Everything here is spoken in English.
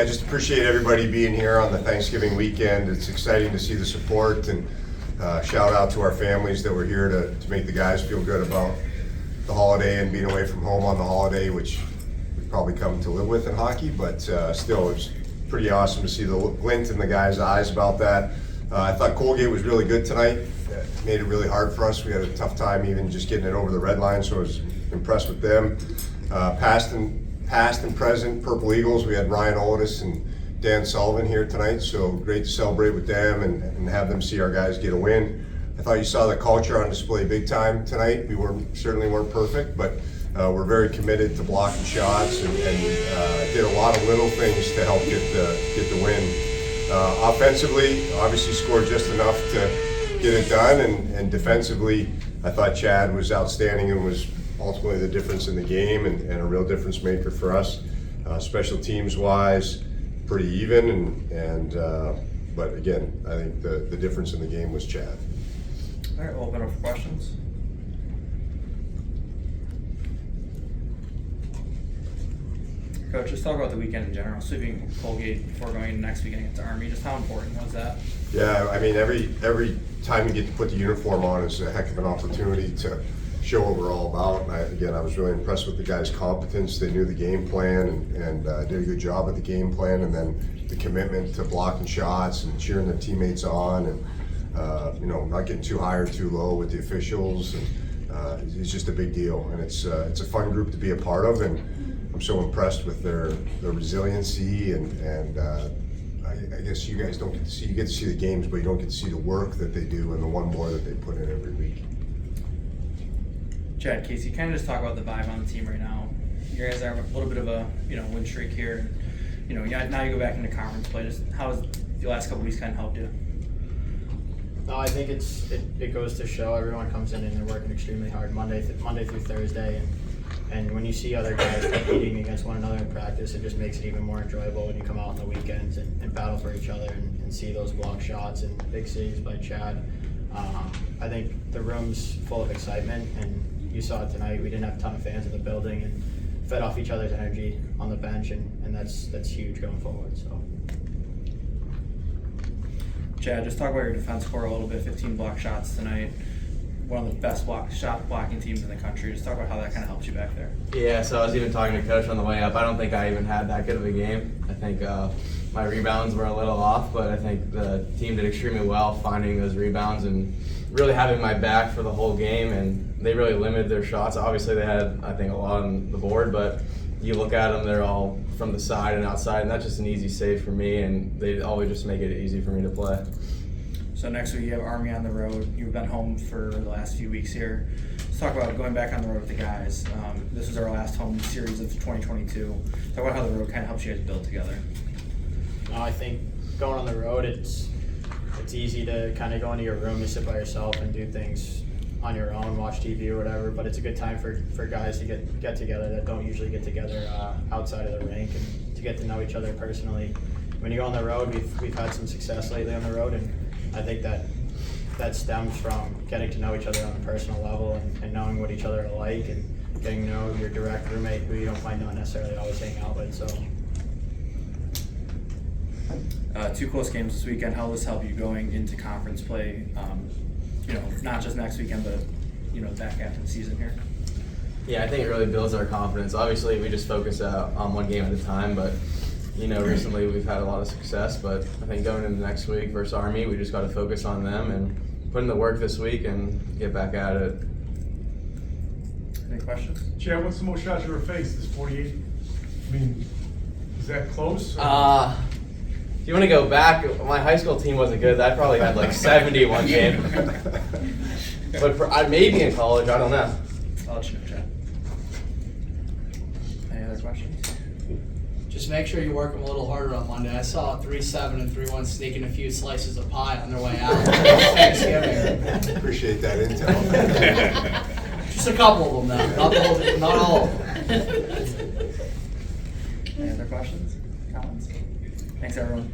I just appreciate everybody being here on the Thanksgiving weekend. It's exciting to see the support, and shout out to our families that were here to make the guys feel good about the holiday and being away from home on the holiday, which we've probably come to live with in hockey, but still, it's pretty awesome to see the glint in the guys' eyes about that. I thought Colgate was really good tonight. It made it really hard for us. We had a tough time even just getting it over the red line, so I was impressed with them. Past and present Purple Eagles, we had Ryan Otis and Dan Sullivan here tonight, so great to celebrate with them and have them see our guys get a win. I thought you saw the culture on display big time tonight. We certainly weren't perfect, but we're very committed to blocking shots and did a lot of little things to help get the win. Offensively, obviously scored just enough to get it done, and defensively, I thought Chad was outstanding and was ultimately the difference in the game and a real difference maker for us. Special teams wise, pretty even, but again, I think the difference in the game was Chad. All right, we'll open up for questions. Coach, just talk about the weekend in general. Sweeping Colgate before going into next weekend against Army, just how important was that? Yeah, I mean, every time you get to put the uniform on is a heck of an opportunity to show what we're all about. And I was really impressed with the guys' competence. They knew the game plan and did a good job of the game plan, and then the commitment to blocking shots and cheering their teammates on, and not getting too high or too low with the officials. And it's just a big deal, and it's a fun group to be a part of, and I'm so impressed with their resiliency and I guess you guys don't get to see, you get to see the games, but you don't get to see the work that they do and the one more that they put in every week. Chad, Casey, kind of just talk about the vibe on the team right now. You guys are a little bit of a win streak here. Now you go back into conference play. Just how has the last couple weeks kind of helped you? No, I think it goes to show everyone comes in and they're working extremely hard Monday through Thursday, and when you see other guys competing against one another in practice, it just makes it even more enjoyable when you come out on the weekends and battle for each other and see those block shots and big saves by Chad. I think the room's full of excitement, and you saw it tonight. We didn't have a ton of fans in the building and fed off each other's energy on the bench, and that's huge going forward. So. Chad, just talk about your defense core a little bit. 15 block shots tonight. One of the best shot blocking teams in the country. Just talk about how that kind of helps you back there. Yeah, so I was even talking to Coach on the way up. I don't think I even had that good of a game. I think my rebounds were a little off, but I think the team did extremely well finding those rebounds and really having my back for the whole game, and they really limited their shots. Obviously they had, I think, a lot on the board, but you look at them, they're all from the side and outside, and that's just an easy save for me, and they always just make it easy for me to play. So next week you have Army on the road. You've been home for the last few weeks here. Let's talk about going back on the road with the guys. This is our last home series of 2022. Talk about how the road kind of helps you guys build together. I think going on the road, it's easy to kind of go into your room, you sit by yourself and do things on your own, watch TV or whatever, but it's a good time for guys to get together that don't usually get together outside of the rink, and to get to know each other personally. When you go on the road, we've had some success lately on the road, and I think that stems from getting to know each other on a personal level and knowing what each other are like, and getting to know your direct roommate who you don't might not necessarily always hang out with. So. 2 close games this weekend. How will this help you going into conference play? Not just next weekend, but back half of the season here. Yeah, I think it really builds our confidence. Obviously, we just focus on one game at a time, but recently we've had a lot of success. But I think going into next week versus Army, we just got to focus on them and put in the work this week and get back at it. Any questions? Chad, what's the most shots you ever faced? Is 48? I mean, is that close? If you want to go back, my high school team wasn't good. I probably had like 70 one game. But maybe in college, I don't know. I'll let you know, Chad. Any other questions? Just make sure you work them a little harder on Monday. I saw 3-7 and 3-1 sneaking a few slices of pie on their way out. Thanksgiving. Appreciate that intel. Just a couple of them, though. Not all of them. Any other questions? Comments? Thanks, everyone.